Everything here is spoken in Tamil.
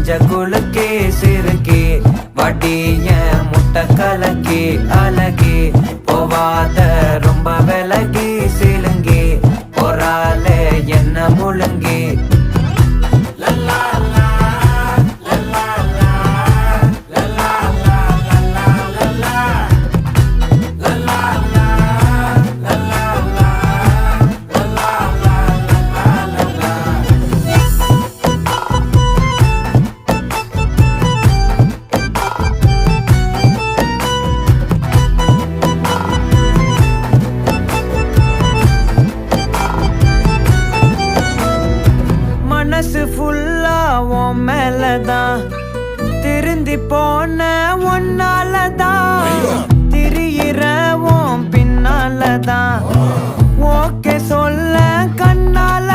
நெஞ்ச குலுக்கே சிறுக்கே வடிய முட்டை கலக்கே அழகே போவாத ரொம்ப விலகி சிலுங்கி போறாலே என்ன முழுங்கி மனசு ஃபுல்லா உன் மேலதான் திருந்தி போன ஒன்னாலதான் திரியிற உன் பின்னாலதான் ஓகே சொல்ல கண்ணால